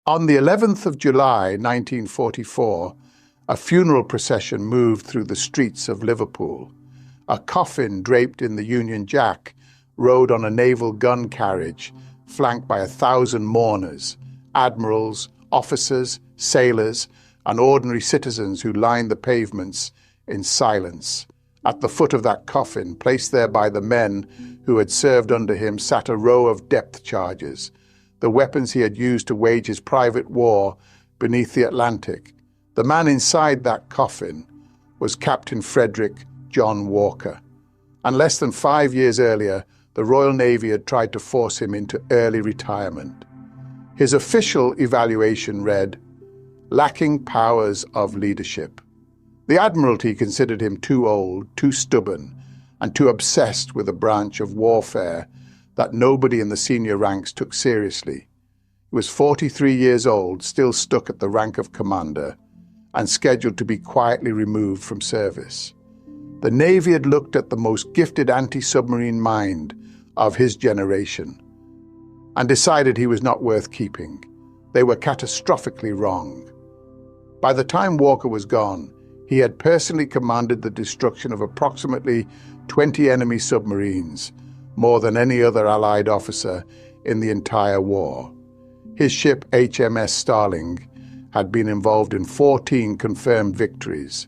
On the 11th of July 1944, a funeral procession moved through the streets of Liverpool. A coffin draped in the Union Jack rode on a naval gun carriage, flanked by 1,000 mourners, admirals, officers, sailors, and ordinary citizens who lined the pavements in silence. At the foot of that coffin, placed there by the men who had served under him, sat a row of depth charges, the weapons he had used to wage his private war beneath the Atlantic. The man inside that coffin was Captain Frederick John Walker, and less than 5 years earlier, the Royal Navy had tried to force him into early retirement. His official evaluation read, "Lacking powers of leadership." The Admiralty considered him too old, too stubborn, and too obsessed with a branch of warfare that nobody in the senior ranks took seriously. He was 43 years old, still stuck at the rank of commander, and scheduled to be quietly removed from service. The Navy had looked at the most gifted anti-submarine mind of his generation and decided he was not worth keeping. They were catastrophically wrong. By the time Walker was gone, he had personally commanded the destruction of approximately 20 enemy submarines, more than any other Allied officer in the entire war. His ship HMS Stork had been involved in 14 confirmed victories,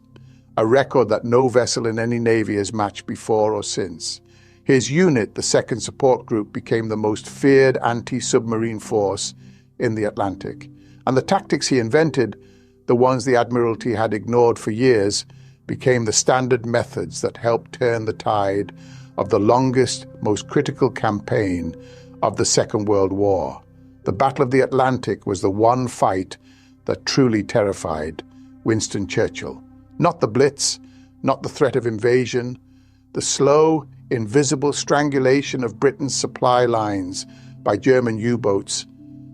a record that no vessel in any navy has matched before or since. His unit, the 2nd Support Group, became the most feared anti-submarine force in the Atlantic, and the tactics he invented, the ones the Admiralty had ignored for years, became the standard methods that helped turn the tide of the longest, most critical campaign of the Second World War. The Battle of the Atlantic was the one fight that truly terrified Winston Churchill. Not the Blitz, not the threat of invasion, the slow, invisible strangulation of Britain's supply lines by German U-boats.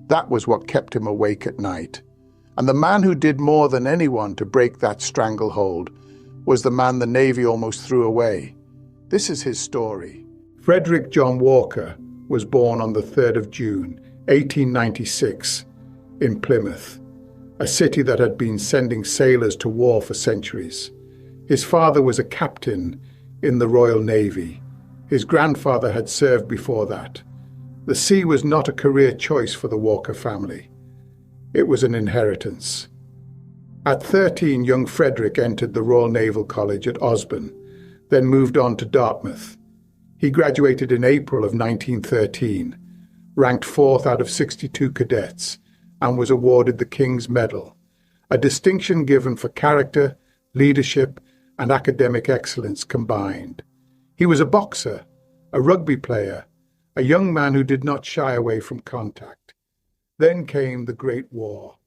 That was what kept him awake at night. And the man who did more than anyone to break that stranglehold was the man the Navy almost threw away. This is his story. Frederick John Walker was born on the 3rd of June, 1896, in Plymouth, a city that had been sending sailors to war for centuries. His father was a captain in the Royal Navy. His grandfather had served before that. The sea was not a career choice for the Walker family. It was an inheritance. At 13, young Frederick entered the Royal Naval College at Osborne, then moved on to Dartmouth. He graduated in April of 1913, ranked 4th out of 62 cadets, and was awarded the King's Medal, a distinction given for character, leadership, and academic excellence combined. He was a boxer, a rugby player, a young man who did not shy away from contact. Then came the Great War,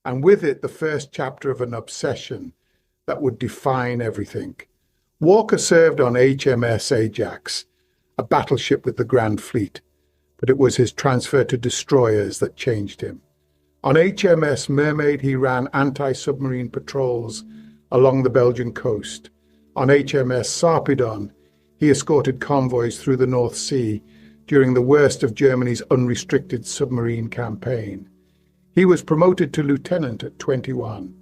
and with it the first chapter of an obsession that would define everything. Walker served on HMS Ajax, a battleship with the Grand Fleet, but it was his transfer to destroyers that changed him. On HMS Mermaid, he ran anti-submarine patrols along the Belgian coast. On HMS Sarpedon, he escorted convoys through the North Sea during the worst of Germany's unrestricted submarine campaign. He was promoted to lieutenant at 21,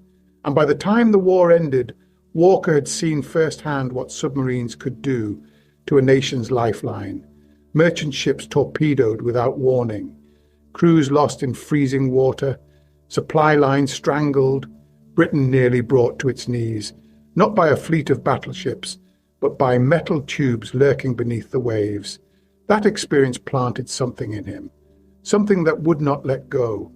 and by the time the war ended, Walker had seen firsthand what submarines could do to a nation's lifeline. Merchant ships torpedoed without warning, crews lost in freezing water, supply lines strangled, Britain nearly brought to its knees, not by a fleet of battleships, but by metal tubes lurking beneath the waves. That experience planted something in him, something that would not let go.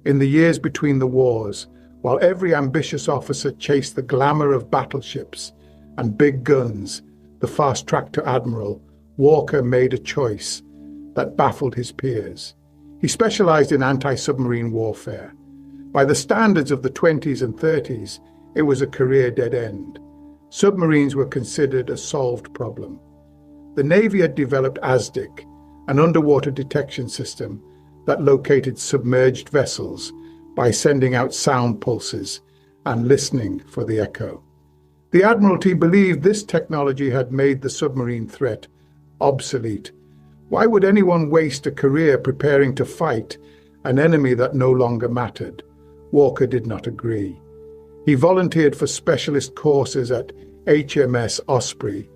In the years between the wars, while every ambitious officer chased the glamour of battleships and big guns, the fast track to admiral, Walker made a choice that baffled his peers. He specialized in anti-submarine warfare. By the standards of the 20s and 30s, it was a career dead end. Submarines were considered a solved problem. The Navy had developed ASDIC, an underwater detection system that located submerged vessels by sending out sound pulses and listening for the echo. The Admiralty believed this technology had made the submarine threat obsolete. Why would anyone waste a career preparing to fight an enemy that no longer mattered. Walker did not agree. He volunteered for specialist courses at HMS Osprey,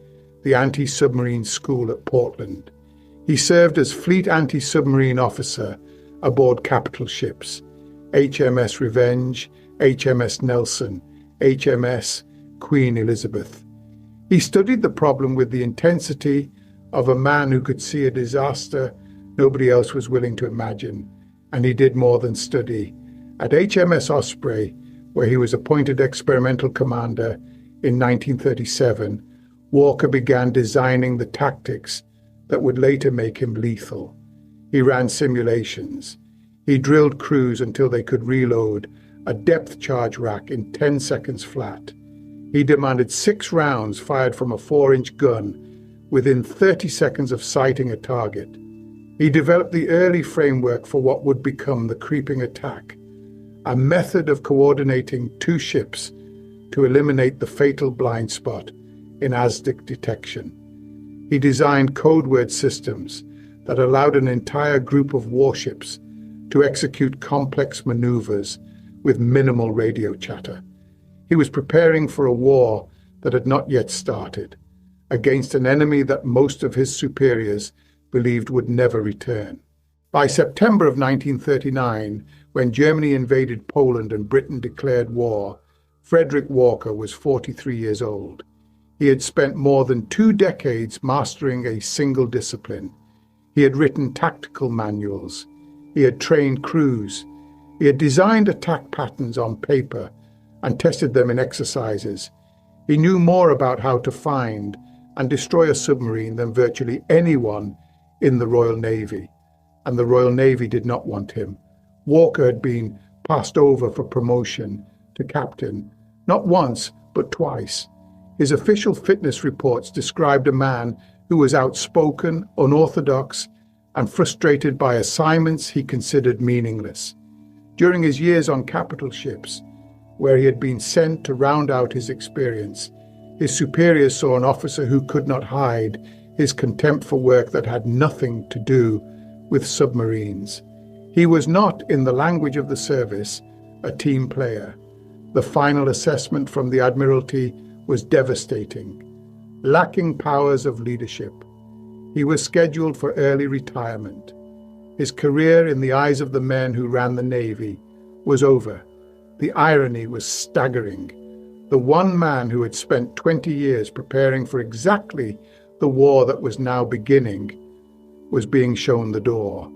the anti-submarine school at Portland. He served as fleet anti-submarine officer aboard capital ships, HMS Revenge, HMS Nelson, HMS Queen Elizabeth. He studied the problem with the intensity of a man who could see a disaster nobody else was willing to imagine, and he did more than study. At HMS Osprey, where he was appointed experimental commander in 1937, Walker began designing the tactics that would later make him lethal. He ran simulations. He drilled crews until they could reload a depth charge rack in 10 seconds flat. He demanded 6 rounds fired from a 4-inch gun within 30 seconds of sighting a target. He developed the early framework for what would become the creeping attack, a method of coordinating 2 ships to eliminate the fatal blind spot in ASDIC detection. He designed code word systems that allowed an entire group of warships to execute complex maneuvers with minimal radio chatter. He was preparing for a war that had not yet started, against an enemy that most of his superiors believed would never return. By September of 1939, when Germany invaded Poland and Britain declared war, Frederick Walker was 43 years old. He had spent more than 2 decades mastering a single discipline. He had written tactical manuals. He had trained crews. He had designed attack patterns on paper and tested them in exercises. He knew more about how to find and destroy a submarine than virtually anyone in the Royal Navy, and the Royal Navy did not want him. Walker had been passed over for promotion to captain, not once, but twice. His official fitness reports described a man who was outspoken, unorthodox, and frustrated by assignments he considered meaningless. During his years on capital ships, where he had been sent to round out his experience, his superiors saw an officer who could not hide his contempt for work that had nothing to do with submarines. He was not, in the language of the service, a team player. The final assessment from the Admiralty was devastating. Lacking powers of leadership, he was scheduled for early retirement. His career in the eyes of the men who ran the Navy was over. The irony was staggering. The one man who had spent 20 years preparing for exactly the war that was now beginning was being shown the door.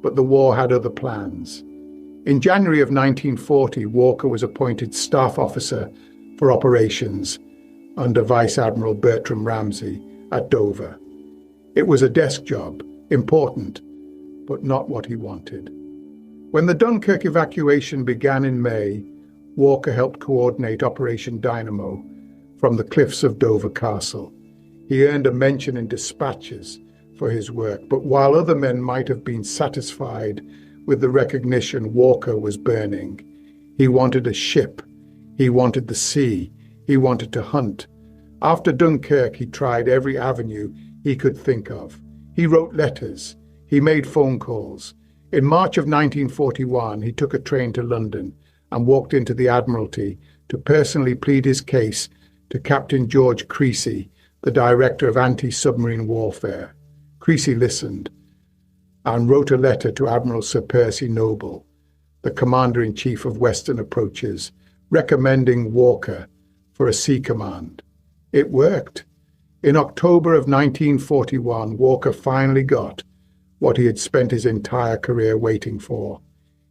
But the war had other plans. In January of 1940, Walker was appointed Staff Officer for Operations under Vice Admiral Bertram Ramsay at Dover. It was a desk job, important, but not what he wanted. When the Dunkirk evacuation began in May, Walker helped coordinate Operation Dynamo from the cliffs of Dover Castle. He earned a mention in dispatches for his work, but while other men might have been satisfied with the recognition Walker was burning, he wanted a ship, he wanted the sea, he wanted to hunt. After Dunkirk, he tried every avenue he could think of. He wrote letters, he made phone calls. In March of 1941, he took a train to London and walked into the Admiralty to personally plead his case to Captain George Creasy, the director of anti-submarine warfare. Creasy listened and wrote a letter to Admiral Sir Percy Noble, the commander-in-chief of Western Approaches, recommending Walker for a sea command. It worked. In October of 1941, Walker finally got what he had spent his entire career waiting for.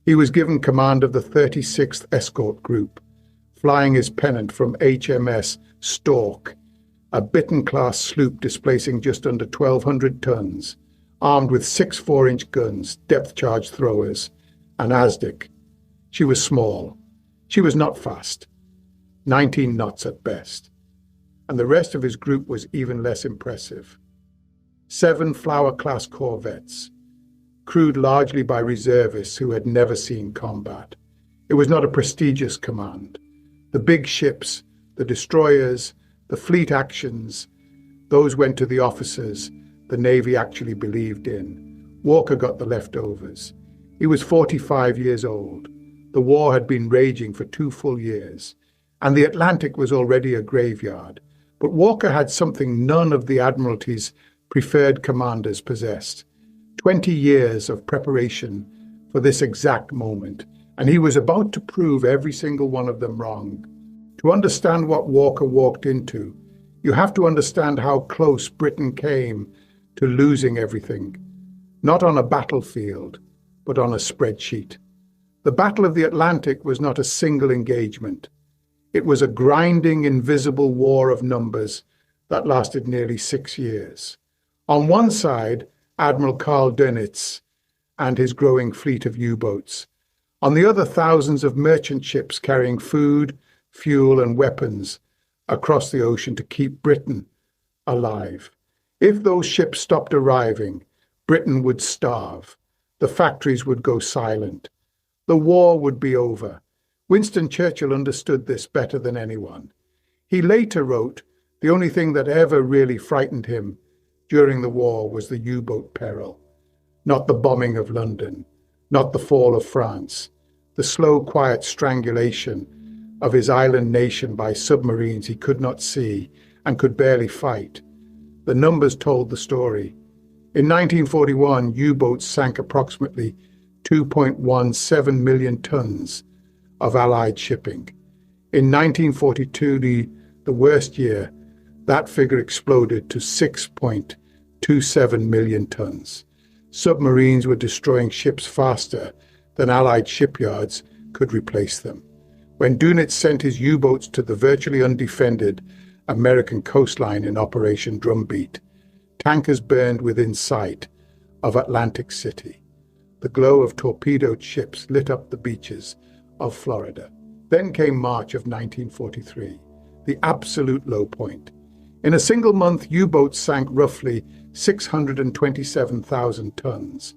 He was given command of the 36th Escort Group, flying his pennant from HMS Stork, a Bittern-class sloop displacing just under 1,200 tons, armed with 6 4-inch guns, depth-charge throwers, and ASDIC. She was small. She was not fast, 19 knots at best. And the rest of his group was even less impressive. 7 Flower-class corvettes, crewed largely by reservists who had never seen combat. It was not a prestigious command. The big ships, the destroyers, the fleet actions, those went to the officers the Navy actually believed in. Walker got the leftovers. He was 45 years old. The war had been raging for 2 full years, and the Atlantic was already a graveyard. But Walker had something none of the Admiralty's preferred commanders possessed. 20 years of preparation for this exact moment, and he was about to prove every single one of them wrong. To understand what Walker walked into, you have to understand how close Britain came to losing everything. Not on a battlefield, but on a spreadsheet. The Battle of the Atlantic was not a single engagement. It was a grinding, invisible war of numbers that lasted nearly 6 years. On one side, Admiral Karl Dönitz and his growing fleet of U-boats. On the other, thousands of merchant ships carrying food, fuel, and weapons across the ocean to keep Britain alive. If those ships stopped arriving, Britain would starve. The factories would go silent. The war would be over. Winston Churchill understood this better than anyone. He later wrote, the only thing that ever really frightened him during the war was the U-boat peril. Not the bombing of London, not the fall of France, the slow, quiet strangulation of his island nation by submarines he could not see and could barely fight. The numbers told the story. In 1941, U-boats sank approximately 2.17 million tons of Allied shipping. In 1942, the worst year, that figure exploded to 6.27 million tons. Submarines were destroying ships faster than Allied shipyards could replace them. When Dönitz sent his U-boats to the virtually undefended American coastline in Operation Drumbeat, tankers burned within sight of Atlantic City. The glow of torpedoed ships lit up the beaches of Florida. Then came March of 1943, the absolute low point. In a single month, U-boats sank roughly 627,000 tons.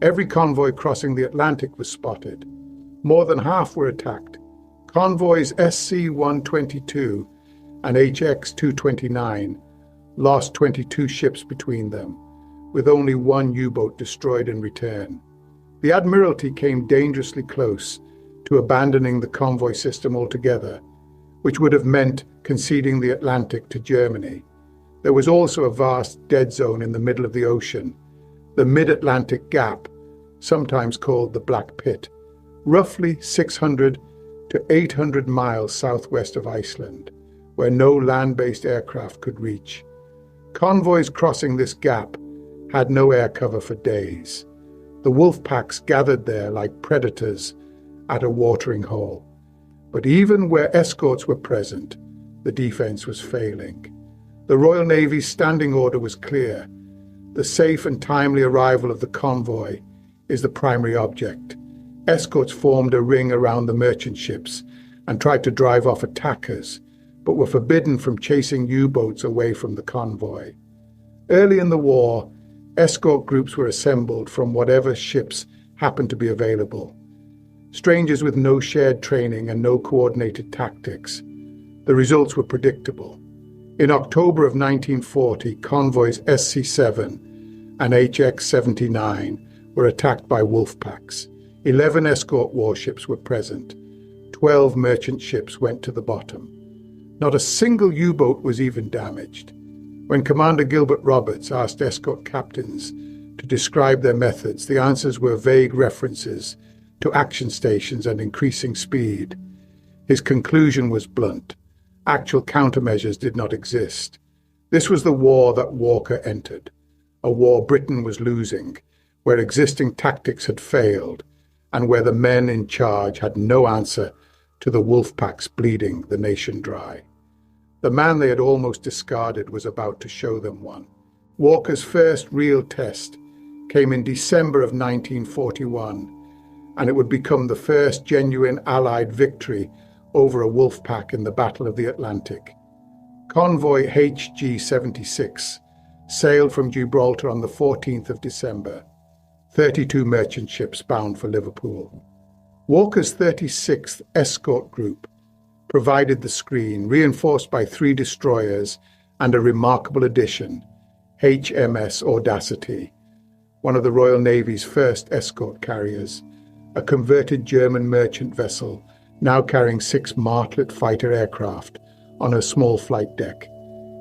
Every convoy crossing the Atlantic was spotted. More than half were attacked. Convoys SC-122 and HX-229 lost 22 ships between them, with only 1 U-boat destroyed in return. The Admiralty came dangerously close to abandoning the convoy system altogether, which would have meant conceding the Atlantic to Germany. There was also a vast dead zone in the middle of the ocean, the Mid-Atlantic Gap, sometimes called the Black Pit, roughly 600 to 800 miles southwest of Iceland, where no land-based aircraft could reach. Convoys crossing this gap had no air cover for days. The wolf packs gathered there like predators at a watering hole. But even where escorts were present, the defense was failing. The Royal Navy's standing order was clear. The safe and timely arrival of the convoy is the primary object. Escorts formed a ring around the merchant ships and tried to drive off attackers, but were forbidden from chasing U-boats away from the convoy. Early in the war, escort groups were assembled from whatever ships happened to be available. Strangers with no shared training and no coordinated tactics. The results were predictable. In October of 1940, convoys SC-7 and HX-79 were attacked by wolf packs. 11 escort warships were present. 12 merchant ships went to the bottom. Not a single U-boat was even damaged. When Commander Gilbert Roberts asked escort captains to describe their methods, the answers were vague references to action stations and increasing speed. His conclusion was blunt. Actual countermeasures did not exist. This was the war that Walker entered, a war Britain was losing, where existing tactics had failed, and where the men in charge had no answer to the wolf packs bleeding the nation dry. The man they had almost discarded was about to show them one. Walker's first real test came in December of 1941, and it would become the first genuine Allied victory over a wolf pack in the Battle of the Atlantic. Convoy HG-76 sailed from Gibraltar on the 14th of December, 32 merchant ships bound for Liverpool. Walker's 36th Escort Group provided the screen, reinforced by 3 destroyers and a remarkable addition, HMS Audacity. one of the Royal Navy's first escort carriers, a converted German merchant vessel now carrying 6 Martlet fighter aircraft on her small flight deck.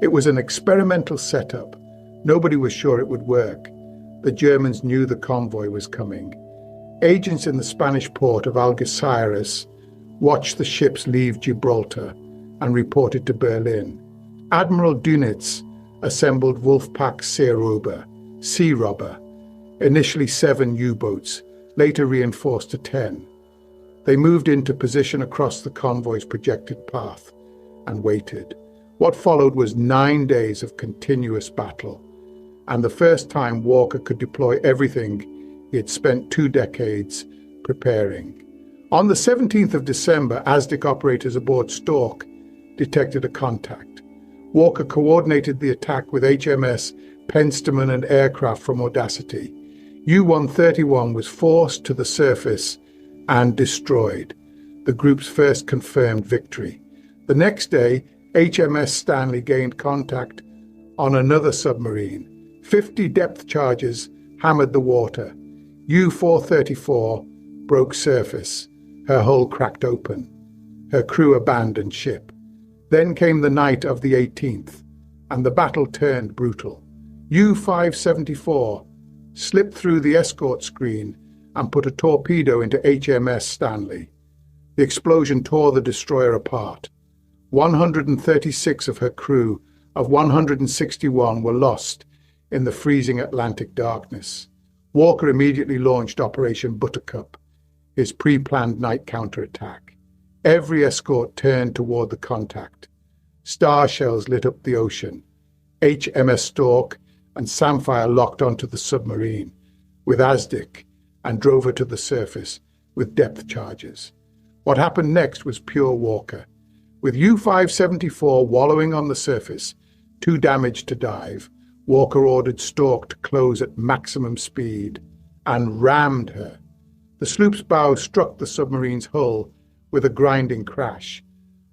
It was an experimental setup. Nobody was sure it would work. The Germans knew the convoy was coming. Agents in the Spanish port of Algeciras watched the ships leave Gibraltar and reported to Berlin. Admiral Dönitz assembled Wolfpack Sea Robber, initially 7 U-boats, later reinforced to 10. They moved into position across the convoy's projected path and waited. What followed was 9 days of continuous battle, and the first time Walker could deploy everything he had spent 2 decades preparing. On the 17th of December, ASDIC operators aboard Stork detected a contact. Walker coordinated the attack with HMS Penstamen and aircraft from Audacity. U-131 was forced to the surface and destroyed, the group's first confirmed victory. The next day, HMS Stanley gained contact on another submarine. 50 depth charges hammered the water. U-434 broke surface. Her hull cracked open. Her crew abandoned ship. Then came the night of the 18th, and the battle turned brutal. U-574 slipped through the escort screen and put a torpedo into HMS Stanley. The explosion tore the destroyer apart. 136 of her crew of 161 were lost in the freezing Atlantic darkness. Walker immediately launched Operation Buttercup, his pre-planned night counterattack. Every escort turned toward the contact. Star shells lit up the ocean. HMS Stork and Samphire locked onto the submarine with ASDIC and drove her to the surface with depth charges. What happened next was pure Walker. With U-574 wallowing on the surface, too damaged to dive, Walker ordered Stork to close at maximum speed and rammed her. The sloop's bow struck the submarine's hull with a grinding crash.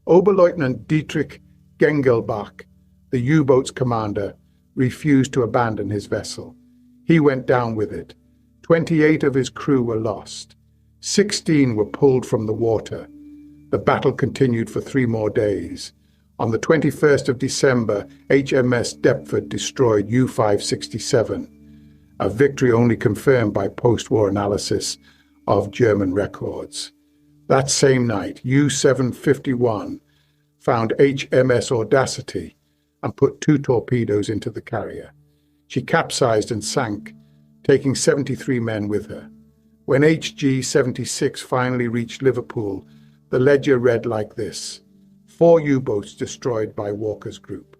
Oberleutnant Dietrich Gengelbach, the U-boat's commander, refused to abandon his vessel. He went down with it. 28 of his crew were lost. 16 were pulled from the water. The battle continued for 3 more days. On the 21st of December, HMS Deptford destroyed U-567, a victory only confirmed by post-war analysis of German records. That same night, U-751 found HMS Audacity and put 2 torpedoes into the carrier. She capsized and sank, taking 73 men with her. When HG-76 finally reached Liverpool, the ledger read like this: 4 U-boats destroyed by Walker's group.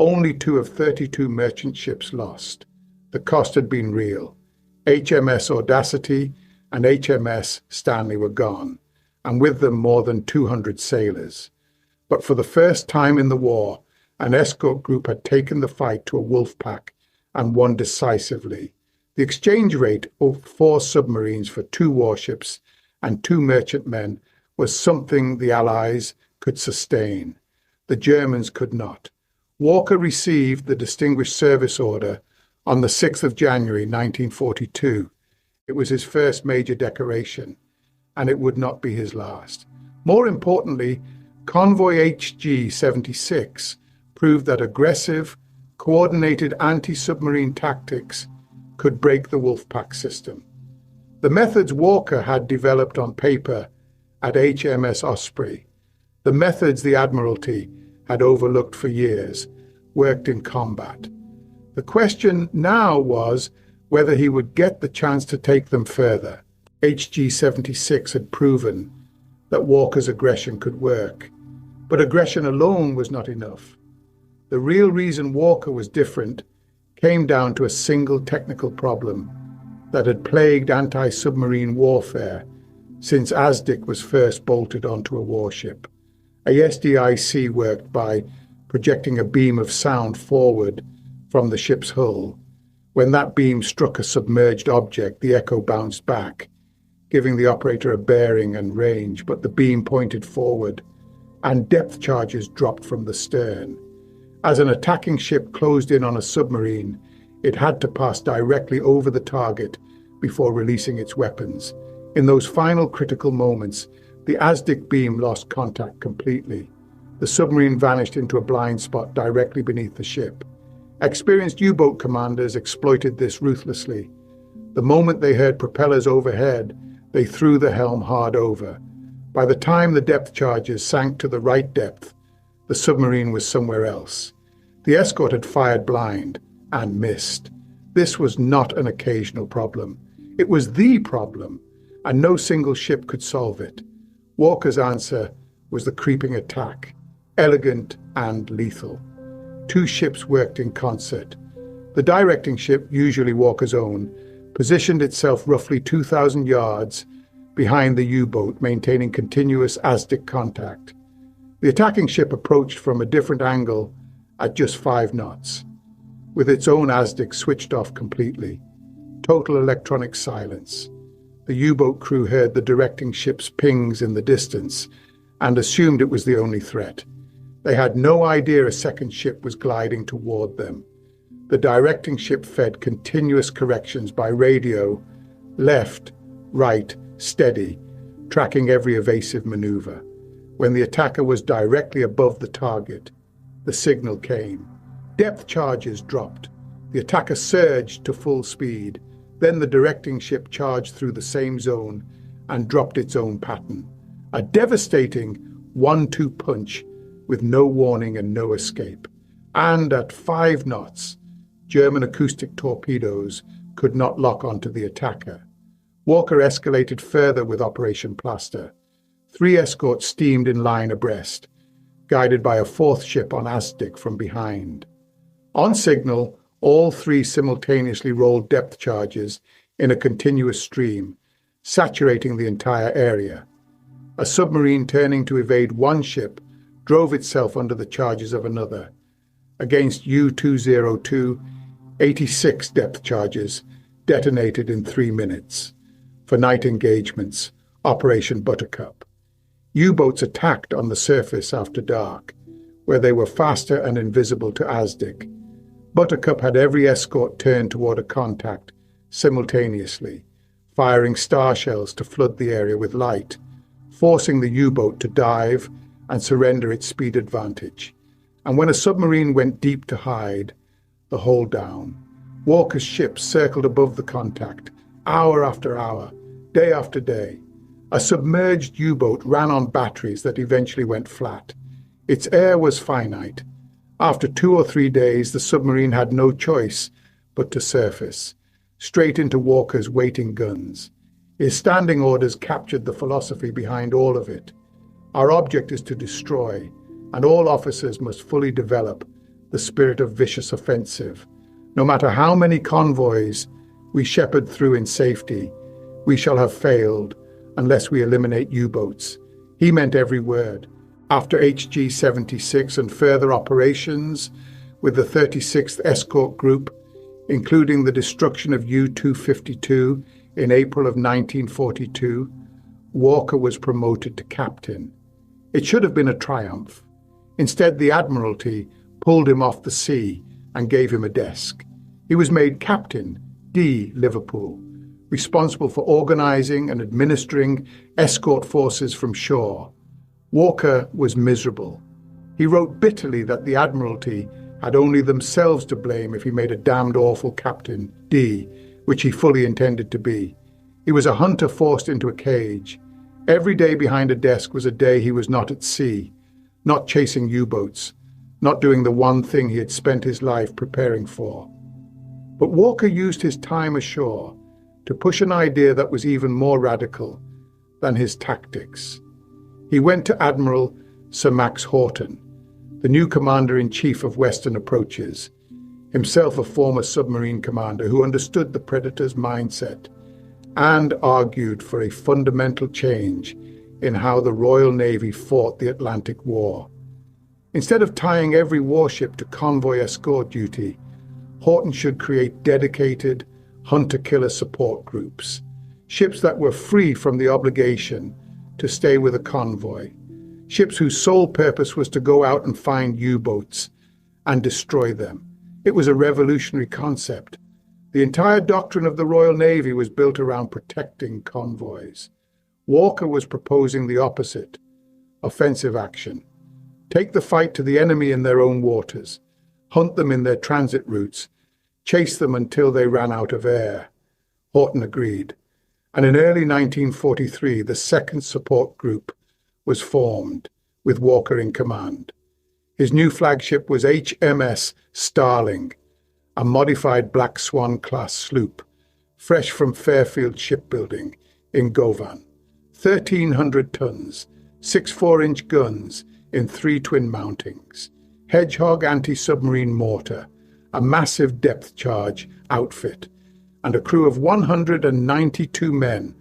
Only 2 of 32 merchant ships lost. The cost had been real. HMS Audacity and HMS Stanley were gone, and with them more than 200 sailors. But for the first time in the war, an escort group had taken the fight to a wolf pack and won decisively. The exchange rate of 4 submarines for 2 warships and 2 merchantmen was something the Allies could sustain. The Germans could not. Walker received the Distinguished Service Order on the 6th of January 1942. It was his first major decoration, and it would not be his last. More importantly, Convoy HG-76 proved that aggressive, coordinated anti-submarine tactics could break the Wolfpack system. The methods Walker had developed on paper at HMS Osprey, the methods the Admiralty had overlooked for years, worked in combat. The question now was whether he would get the chance to take them further. HG-76 had proven that Walker's aggression could work, but aggression alone was not enough. The real reason Walker was different came down to a single technical problem that had plagued anti-submarine warfare since ASDIC was first bolted onto a warship. A SDIC worked by projecting a beam of sound forward from the ship's hull. When that beam struck a submerged object, the echo bounced back, giving the operator a bearing and range, but the beam pointed forward, and depth charges dropped from the stern. As an attacking ship closed in on a submarine, It had to pass directly over the target before releasing its weapons. In those final critical moments, the ASDIC beam lost contact completely. The submarine vanished into a blind spot directly beneath the ship. Experienced U-boat commanders exploited this ruthlessly. The moment they heard propellers overhead, they threw the helm hard over. By the time the depth charges sank to the right depth, the submarine was somewhere else. The escort had fired blind and missed. This was not an occasional problem. It was the problem, and no single ship could solve it. Walker's answer was the creeping attack, elegant and lethal. Two ships worked in concert. The directing ship, usually Walker's own, positioned itself roughly 2,000 yards behind the U-boat, maintaining continuous ASDIC contact. The attacking ship approached from a different angle at just 5 knots, with its own ASDIC switched off completely. Total electronic silence. The U-boat crew heard the directing ship's pings in the distance and assumed it was the only threat. They had no idea a second ship was gliding toward them. The directing ship fed continuous corrections by radio, left, right, steady, tracking every evasive maneuver. When the attacker was directly above the target, the signal came. Depth charges dropped. The attacker surged to full speed. Then the directing ship charged through the same zone and dropped its own pattern. A devastating 1-2 punch with no warning and no escape. And at 5 knots, German acoustic torpedoes could not lock onto the attacker. Walker escalated further with Operation Plaster. 3 escorts steamed in line abreast, guided by a 4th ship on ASDIC from behind. On signal, all 3 simultaneously rolled depth charges in a continuous stream, saturating the entire area. A submarine turning to evade one ship drove itself under the charges of another. Against U-202, 86 depth charges detonated in 3 minutes. For night engagements, Operation Buttercup. U-boats attacked on the surface after dark, where they were faster and invisible to ASDIC. Buttercup had every escort turned toward a contact simultaneously, firing star shells to flood the area with light, forcing the U-boat to dive and surrender its speed advantage. And when a submarine went deep to hide, the hull down. Walker's ships circled above the contact, hour after hour, day after day. A submerged U-boat ran on batteries that eventually went flat. Its air was finite. After 2 or 3 days, the submarine had no choice but to surface, straight into Walker's waiting guns. His standing orders captured the philosophy behind all of it. Our object is to destroy, and all officers must fully develop the spirit of vicious offensive. No matter how many convoys we shepherd through in safety, we shall have failed unless we eliminate U-boats. He meant every word. After HG-76 and further operations with the 36th Escort Group, including the destruction of U-252 in April of 1942, Walker was promoted to captain. It should have been a triumph. Instead, the Admiralty pulled him off the sea and gave him a desk. He was made captain, D. Liverpool, responsible for organizing and administering escort forces from shore. Walker was miserable. He wrote bitterly that the Admiralty had only themselves to blame if he made a damned awful Captain D, which he fully intended to be. He was a hunter forced into a cage. Every day behind a desk was a day he was not at sea, not chasing U-boats, not doing the one thing he had spent his life preparing for. But Walker used his time ashore to push an idea that was even more radical than his tactics. He went to Admiral Sir Max Horton, the new commander-in-chief of Western approaches, himself a former submarine commander who understood the Predator's mindset and argued for a fundamental change in how the Royal Navy fought the Atlantic War. Instead of tying every warship to convoy escort duty, Horton should create dedicated hunter-killer support groups, ships that were free from the obligation to stay with a convoy, ships whose sole purpose was to go out and find U-boats and destroy them. It was a revolutionary concept. The entire doctrine of the Royal Navy was built around protecting convoys. Walker was proposing the opposite: offensive action. Take the fight to the enemy in their own waters, hunt them in their transit routes, chase them until they ran out of air. Horton agreed, and in early 1943 the second support group was formed, with Walker in command. His new flagship was HMS Stark, a modified Black Swan-class sloop, fresh from Fairfield Shipbuilding in Govan. 1,300 tons, 6 4-inch guns in 3 twin mountings, Hedgehog anti-submarine mortar, a massive depth-charge outfit, and a crew of 192 men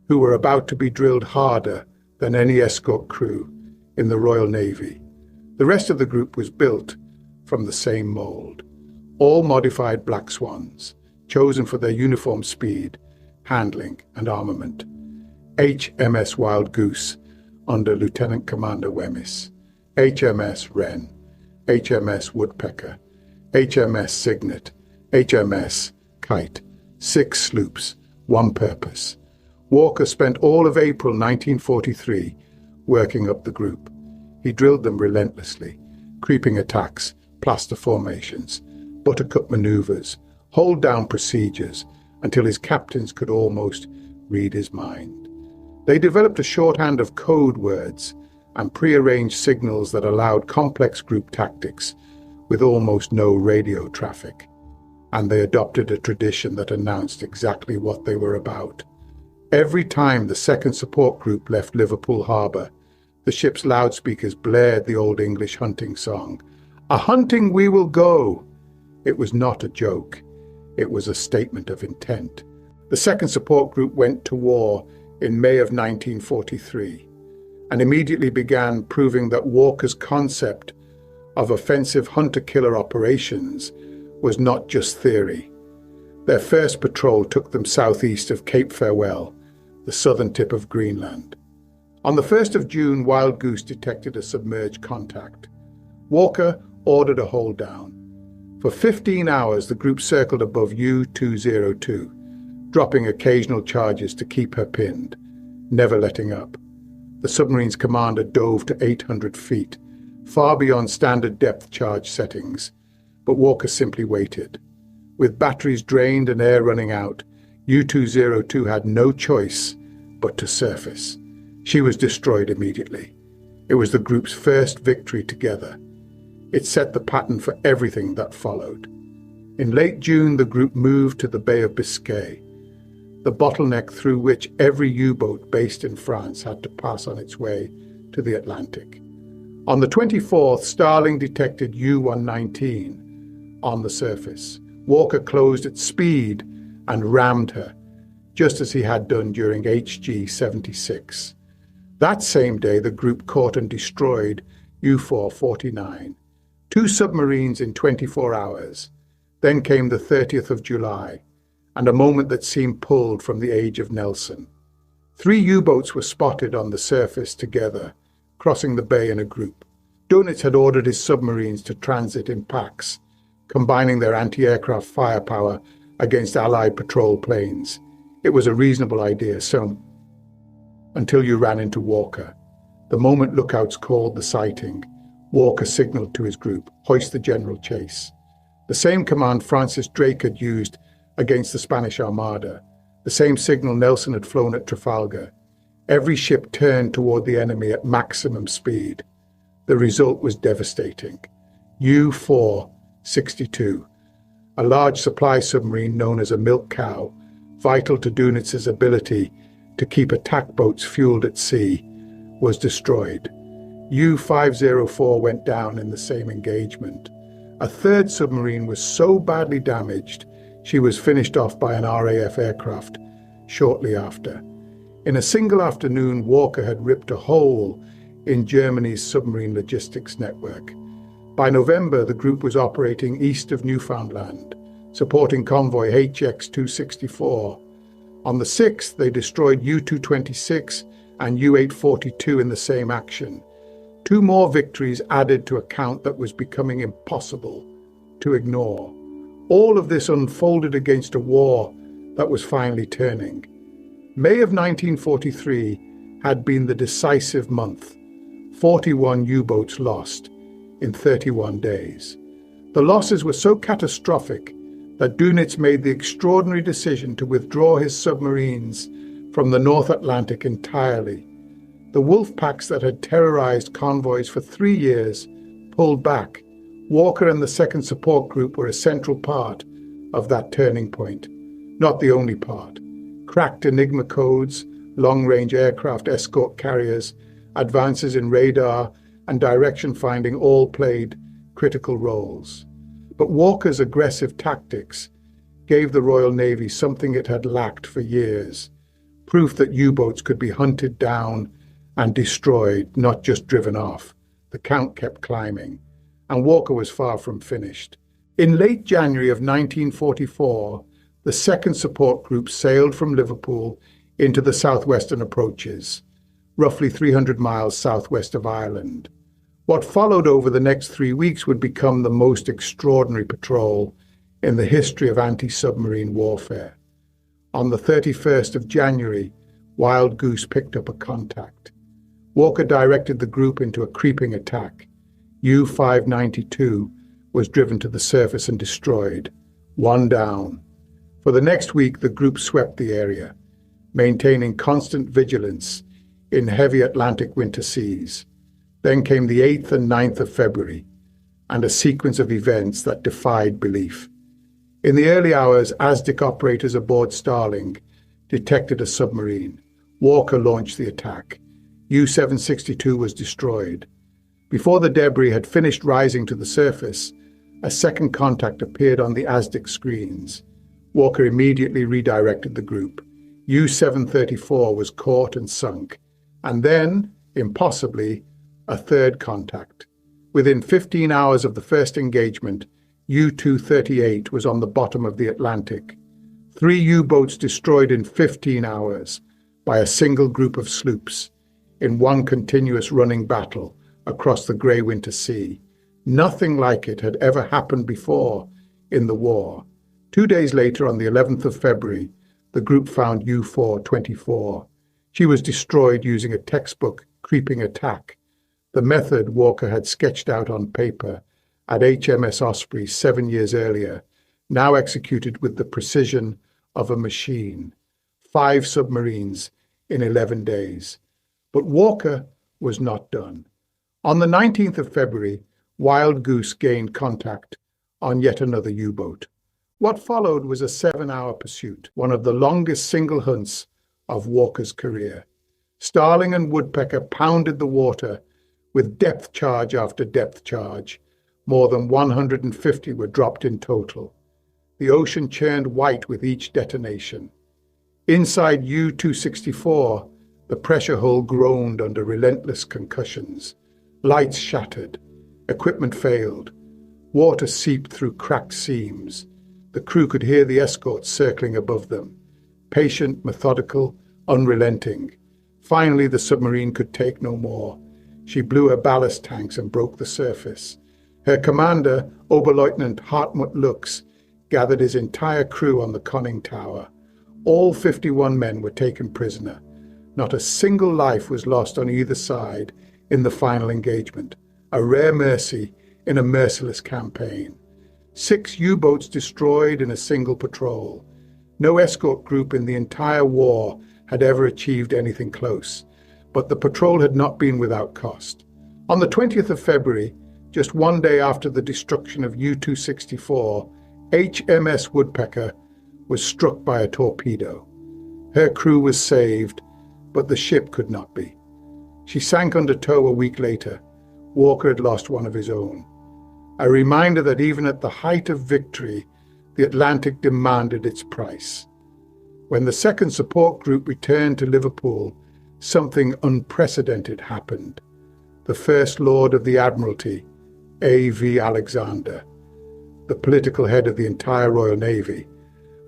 who were about to be drilled harder than any escort crew in the Royal Navy. The rest of the group was built from the same mould. All modified Black Swans, chosen for their uniform speed, handling and armament. HMS Wild Goose under Lieutenant Commander Wemyss, HMS Wren, HMS Woodpecker, HMS Signet, HMS Kite. 6 sloops, 1 purpose. Walker spent all of April 1943 working up the group. He drilled them relentlessly: creeping attacks, plaster formations, buttercup maneuvers, hold-down procedures, until his captains could almost read his mind. They developed a shorthand of code words and pre-arranged signals that allowed complex group tactics with almost no radio traffic. And they adopted a tradition that announced exactly what they were about. Every time the second support group left Liverpool Harbour, the ship's loudspeakers blared the Old English hunting song, "A hunting we will go." It was not a joke. It was a statement of intent. The second support group went to war in May of 1943 and immediately began proving that Walker's concept of offensive hunter-killer operations was not just theory. Their first patrol took them southeast of Cape Farewell, the southern tip of Greenland. On the 1st of June, Wild Goose detected a submerged contact. Walker ordered a hold down. For 15 hours, the group circled above U-202, dropping occasional charges to keep her pinned, never letting up. The submarine's commander dove to 800 feet, far beyond standard depth charge settings, but Walker simply waited. With batteries drained and air running out, U-202 had no choice but to surface. She was destroyed immediately. It was the group's first victory together. It set the pattern for everything that followed. In late June, the group moved to the Bay of Biscay, the bottleneck through which every U-boat based in France had to pass on its way to the Atlantic. On the 24th, Starling detected U-119 on the surface. Walker closed at speed and rammed her, just as he had done during HG-76. That same day, the group caught and destroyed U-449, 2 submarines in 24 hours. Then came the 30th of July, and a moment that seemed pulled from the age of Nelson. 3 U-boats were spotted on the surface together, crossing the bay in a group. Dönitz had ordered his submarines to transit in packs, combining their anti-aircraft firepower against Allied patrol planes. It was a reasonable idea, until you ran into Walker. The moment lookouts called the sighting, Walker signaled to his group, "Hoist the general chase." The same command Francis Drake had used against the Spanish Armada, the same signal Nelson had flown at Trafalgar. Every ship turned toward the enemy at maximum speed. The result was devastating. U-462, a large supply submarine known as a milk cow, vital to Dönitz's ability to keep attack boats fueled at sea, was destroyed. U-504 went down in the same engagement. A third submarine was so badly damaged, she was finished off by an RAF aircraft shortly after. In a single afternoon, Walker had ripped a hole in Germany's submarine logistics network. By November, the group was operating east of Newfoundland, supporting convoy HX-264. On the 6th, they destroyed U-226 and U-842 in the same action. 2 more victories added to a count that was becoming impossible to ignore. All of this unfolded against a war that was finally turning. May of 1943 had been the decisive month. 41 U-boats lost in 31 days. The losses were so catastrophic that Dönitz made the extraordinary decision to withdraw his submarines from the North Atlantic entirely. The wolf packs that had terrorized convoys for 3 years pulled back. Walker and the Second Support Group were a central part of that turning point. Not the only part. Cracked Enigma codes, long-range aircraft escort carriers, advances in radar and direction finding all played critical roles. But Walker's aggressive tactics gave the Royal Navy something it had lacked for years, proof that U-boats could be hunted down and destroyed, not just driven off. The count kept climbing, and Walker was far from finished. In late January of 1944, the Second Support Group sailed from Liverpool into the southwestern approaches, roughly 300 miles southwest of Ireland. What followed over the next 3 weeks would become the most extraordinary patrol in the history of anti-submarine warfare. On the 31st of January, Wild Goose picked up a contact. Walker directed the group into a creeping attack. U-592 was driven to the surface and destroyed. 1 down. For the next week, the group swept the area, maintaining constant vigilance in heavy Atlantic winter seas. Then came the 8th and 9th of February, and a sequence of events that defied belief. In the early hours, ASDIC operators aboard Starling detected a submarine. Walker launched the attack. U-762 was destroyed. Before the debris had finished rising to the surface, a second contact appeared on the ASDIC screens. Walker immediately redirected the group. U-734 was caught and sunk, and then, impossibly, a third contact. Within 15 hours of the first engagement, U-238 was on the bottom of the Atlantic. 3 U-boats destroyed in 15 hours by a single group of sloops in one continuous running battle across the grey winter sea. Nothing like it had ever happened before in the war. 2 days later, on the 11th of February, the group found U-424. She was destroyed using a textbook creeping attack, the method Walker had sketched out on paper at HMS Osprey 7 years earlier, now executed with the precision of a machine. 5 submarines in 11 days. But Walker was not done. On the 19th of February, Wild Goose gained contact on yet another U-boat. What followed was a 7-hour pursuit, one of the longest single hunts of Walker's career. Starling and Woodpecker pounded the water with depth charge after depth charge. More than 150 were dropped in total. The ocean churned white with each detonation. Inside U-264, the pressure hull groaned under relentless concussions. Lights shattered. Equipment failed. Water seeped through cracked seams. The crew could hear the escorts circling above them. Patient, methodical, unrelenting. Finally, the submarine could take no more. She blew her ballast tanks and broke the surface. Her commander, Oberleutnant Hartmut Lux, gathered his entire crew on the conning tower. All 51 men were taken prisoner. Not a single life was lost on either side in the final engagement, a rare mercy in a merciless campaign. 6 U-boats destroyed in a single patrol. No escort group in the entire war had ever achieved anything close, but the patrol had not been without cost. On the 20th of February, just 1 day after the destruction of U-264, HMS Woodpecker was struck by a torpedo. Her crew was saved, but the ship could not be. She sank under tow a week later. Walker had lost one of his own. A reminder that even at the height of victory, the Atlantic demanded its price. When the Second Support Group returned to Liverpool, something unprecedented happened. The First Lord of the Admiralty, A.V. Alexander, the political head of the entire Royal Navy,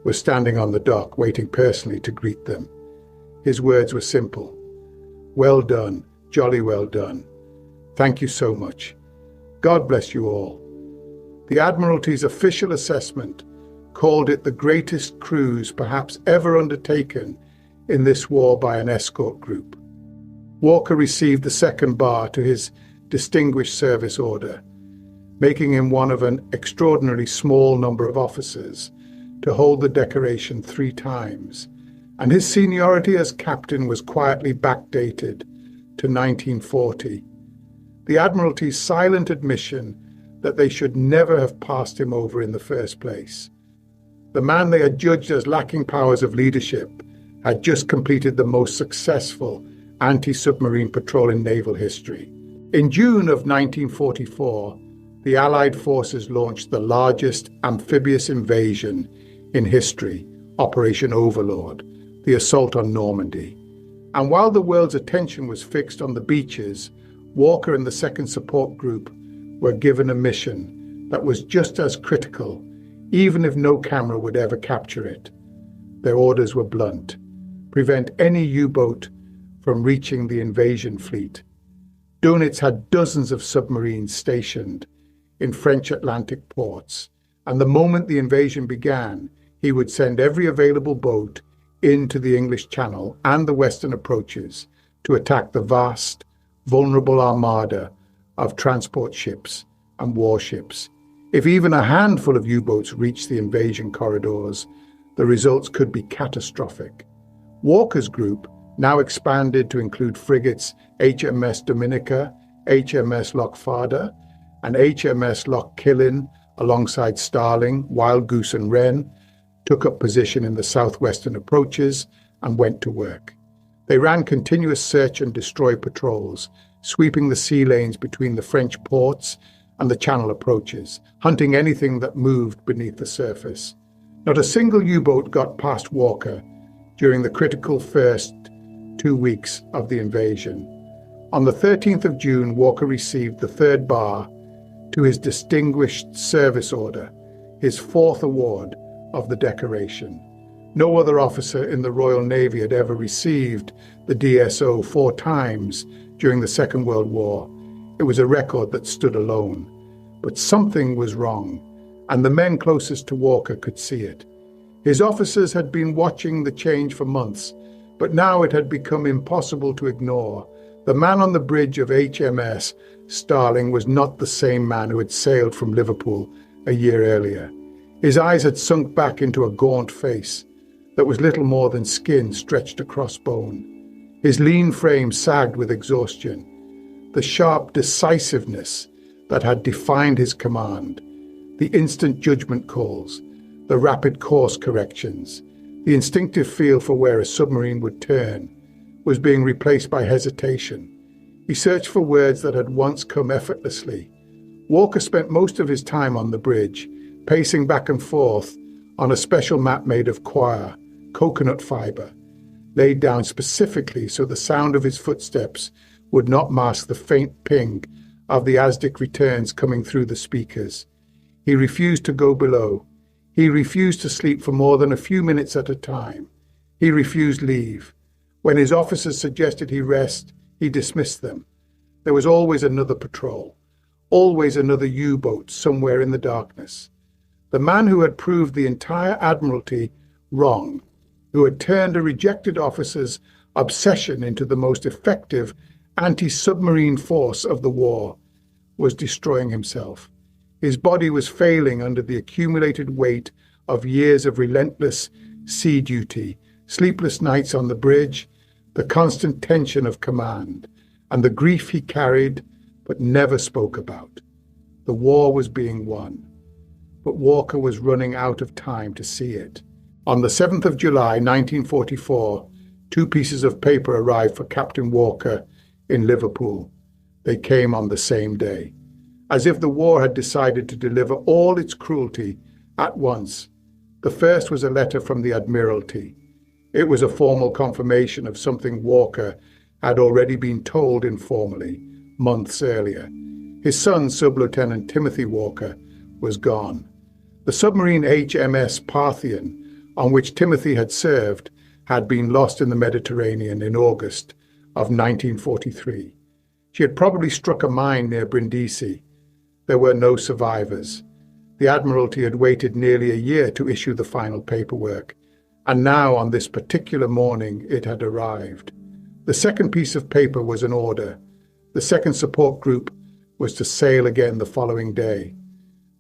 was standing on the dock, waiting personally to greet them. His words were simple. "Well done, jolly well done. Thank you so much. God bless you all." The Admiralty's official assessment called it the greatest cruise perhaps ever undertaken in this war by an escort group. Walker received the second bar to his Distinguished Service Order, making him one of an extraordinarily small number of officers to hold the decoration 3 times, and his seniority as captain was quietly backdated to 1940. The Admiralty's silent admission that they should never have passed him over in the first place. The man they had judged as lacking powers of leadership had just completed the most successful anti-submarine patrol in naval history. In June of 1944, the Allied forces launched the largest amphibious invasion in history, Operation Overlord, the assault on Normandy. And while the world's attention was fixed on the beaches, Walker and the Second Support Group were given a mission that was just as critical, even if no camera would ever capture it. Their orders were blunt: prevent any U-boat from reaching the invasion fleet. Dönitz had dozens of submarines stationed in French Atlantic ports, and the moment the invasion began, he would send every available boat into the English Channel and the western approaches to attack the vast, vulnerable armada of transport ships and warships. If even a handful of U-boats reached the invasion corridors, the results could be catastrophic. Walker's group now expanded to include frigates HMS Dominica, HMS Lochfada, and HMS Lochkillen alongside Starling, Wild Goose and Wren, took up position in the southwestern approaches and went to work. They ran continuous search and destroy patrols, sweeping the sea lanes between the French ports and the Channel approaches, hunting anything that moved beneath the surface. Not a single U-boat got past Walker during the critical first 2 weeks of the invasion. On the 13th of June, Walker received the 3rd bar to his Distinguished Service Order, his 4th award of the decoration. No other officer in the Royal Navy had ever received the DSO 4 times during the Second World War. It was a record that stood alone. But something was wrong, and the men closest to Walker could see it. His officers had been watching the change for months, but now it had become impossible to ignore. The man on the bridge of HMS Starling was not the same man who had sailed from Liverpool a year earlier. His eyes had sunk back into a gaunt face that was little more than skin stretched across bone. His lean frame sagged with exhaustion. The sharp decisiveness that had defined his command, the instant judgment calls, the rapid course corrections, the instinctive feel for where a submarine would turn, was being replaced by hesitation. He searched for words that had once come effortlessly. Walker spent most of his time on the bridge, pacing back and forth on a special mat made of coir, coconut fibre, laid down specifically so the sound of his footsteps would not mask the faint ping of the ASDIC returns coming through the speakers. He refused to go below. He refused to sleep for more than a few minutes at a time. He refused leave. When his officers suggested he rest, he dismissed them. There was always another patrol, always another U-boat somewhere in the darkness. The man who had proved the entire Admiralty wrong, who had turned a rejected officer's obsession into the most effective anti-submarine force of the war, was destroying himself. His body was failing under the accumulated weight of years of relentless sea duty, sleepless nights on the bridge, the constant tension of command, and the grief he carried but never spoke about. The war was being won, but Walker was running out of time to see it. On the 7th of July, 1944, 2 pieces of paper arrived for Captain Walker in Liverpool. They came on the same day, as if the war had decided to deliver all its cruelty at once. The first was a letter from the Admiralty. It was a formal confirmation of something Walker had already been told informally months earlier. His son, Sub-Lieutenant Timothy Walker, was gone. The submarine HMS Parthian, on which Timothy had served, had been lost in the Mediterranean in August of 1943. She had probably struck a mine near Brindisi. There were no survivors. The Admiralty had waited nearly a year to issue the final paperwork, and now on this particular morning it had arrived. The second piece of paper was an order. The second support group was to sail again the following day.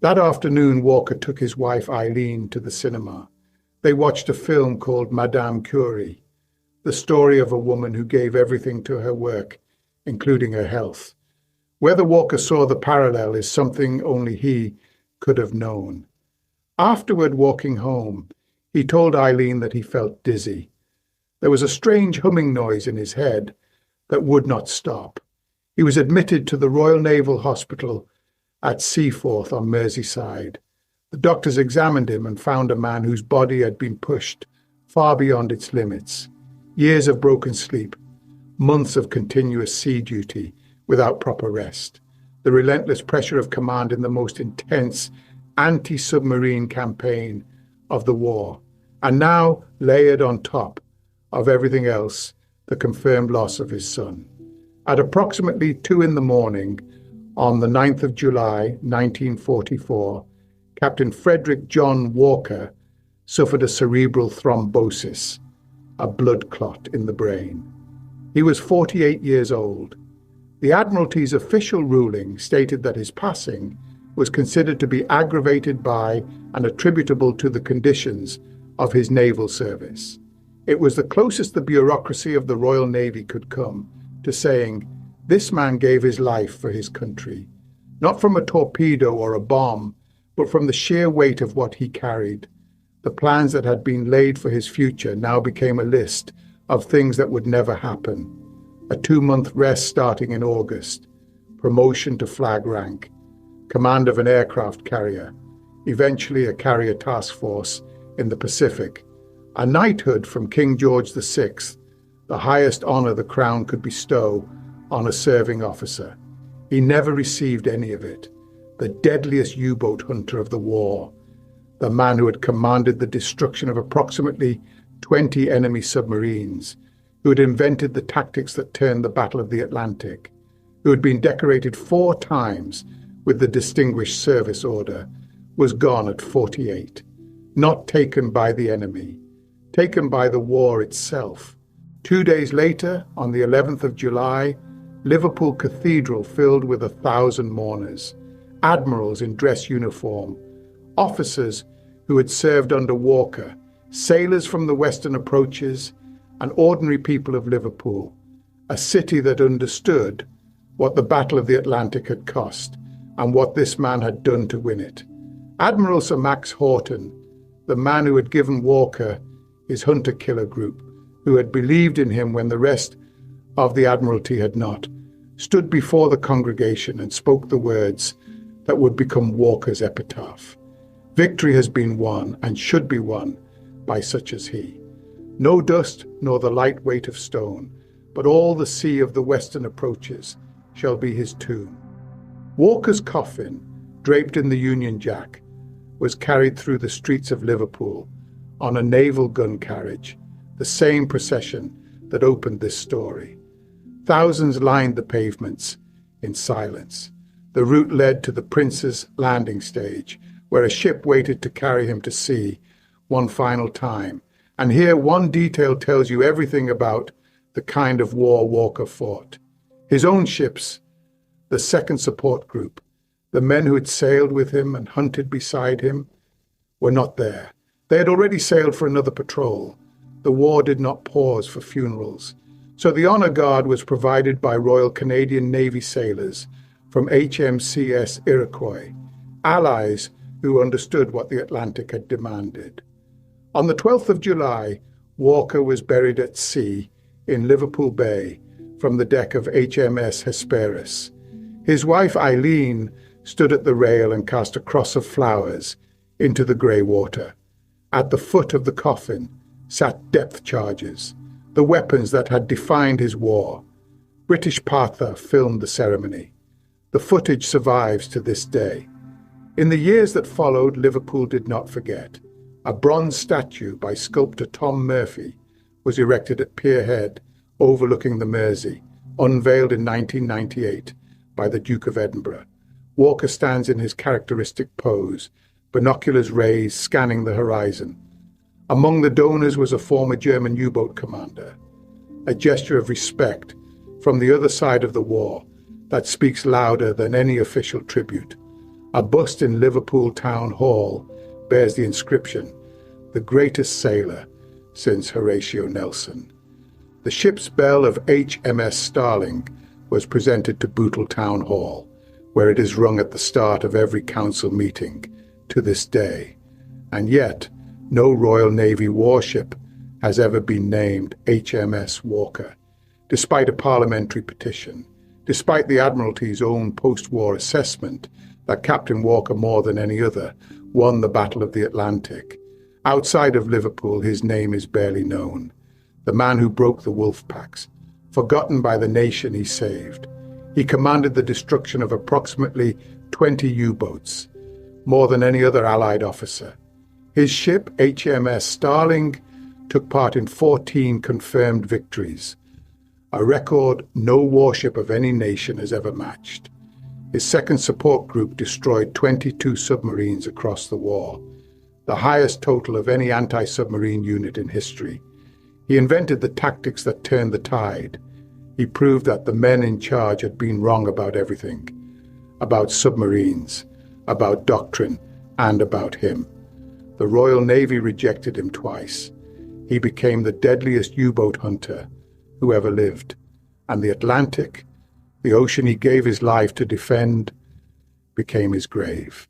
That afternoon, Walker took his wife Eileen to the cinema. They watched a film called Madame Curie, the story of a woman who gave everything to her work, including her health. Whether Walker saw the parallel is something only he could have known. Afterward, walking home, he told Eileen that he felt dizzy. There was a strange humming noise in his head that would not stop. He was admitted to the Royal Naval Hospital at Seaforth on Merseyside. The doctors examined him and found a man whose body had been pushed far beyond its limits. Years of broken sleep, months of continuous sea duty without proper rest, the relentless pressure of command in the most intense anti-submarine campaign of the war, and now, layered on top of everything else, the confirmed loss of his son. At approximately 2 a.m, on the 9th of July, 1944, Captain Frederick John Walker suffered a cerebral thrombosis, a blood clot in the brain. He was 48 years old. The Admiralty's official ruling stated that his passing was considered to be aggravated by and attributable to the conditions of his naval service. It was the closest the bureaucracy of the Royal Navy could come to saying, this man gave his life for his country, not from a torpedo or a bomb, but from the sheer weight of what he carried. The plans that had been laid for his future now became a list of things that would never happen. A 2-month rest starting in August, promotion to flag rank, command of an aircraft carrier, eventually a carrier task force in the Pacific, a knighthood from King George VI, the highest honor the crown could bestow on a serving officer. He never received any of it. The deadliest U-boat hunter of the war, the man who had commanded the destruction of approximately 20 enemy submarines, who had invented the tactics that turned the Battle of the Atlantic, who had been decorated 4 times with the Distinguished Service Order, was gone at 48, not taken by the enemy, taken by the war itself. 2 days later, on the 11th of July, Liverpool Cathedral filled with 1,000 mourners, admirals in dress uniform, officers who had served under Walker, sailors from the western approaches, and ordinary people of Liverpool, a city that understood what the Battle of the Atlantic had cost and what this man had done to win it. Admiral Sir Max Horton, the man who had given Walker his hunter-killer group, who had believed in him when the rest of the Admiralty had not, stood before the congregation and spoke the words that would become Walker's epitaph. Victory has been won and should be won by such as he. No dust nor the light weight of stone, but all the sea of the western approaches shall be his tomb. Walker's coffin, draped in the Union Jack, was carried through the streets of Liverpool on a naval gun carriage, the same procession that opened this story. Thousands lined the pavements in silence. The route led to the Prince's landing stage, where a ship waited to carry him to sea one final time. And here one detail tells you everything about the kind of war Walker fought. His own ships, the second support group, the men who had sailed with him and hunted beside him, were not there. They had already sailed for another patrol. The war did not pause for funerals. So the honor guard was provided by Royal Canadian Navy sailors from HMS Iroquois, allies who understood what the Atlantic had demanded. On the 12th of July, Walker was buried at sea in Liverpool Bay from the deck of HMS Hesperus. His wife Eileen stood at the rail and cast a cross of flowers into the grey water. At the foot of the coffin sat depth charges, the weapons that had defined his war. British Partha filmed the ceremony. The footage survives to this day. In the years that followed, Liverpool did not forget. A bronze statue by sculptor Tom Murphy was erected at Pier Head, overlooking the Mersey, unveiled in 1998 by the Duke of Edinburgh. Walker stands in his characteristic pose, binoculars raised, scanning the horizon. Among the donors was a former German U-boat commander, a gesture of respect from the other side of the war that speaks louder than any official tribute. A bust in Liverpool Town Hall bears the inscription, "The greatest sailor since Horatio Nelson." The ship's bell of HMS Starling was presented to Bootle Town Hall, where it is rung at the start of every council meeting to this day. And yet, no Royal Navy warship has ever been named HMS Walker, despite a parliamentary petition, despite the Admiralty's own post-war assessment that Captain Walker, more than any other, won the Battle of the Atlantic. Outside of Liverpool, his name is barely known. The man who broke the wolf packs, forgotten by the nation he saved. He commanded the destruction of approximately 20 U-boats, more than any other Allied officer. His ship, HMS Starling, took part in 14 confirmed victories, a record no warship of any nation has ever matched. His second support group destroyed 22 submarines across the war, the highest total of any anti-submarine unit in history. He invented the tactics that turned the tide. He proved that the men in charge had been wrong about everything, about submarines, about doctrine, and about him. The Royal Navy rejected him twice. He became the deadliest U-boat hunter who ever lived. And the Atlantic, the ocean he gave his life to defend, became his grave.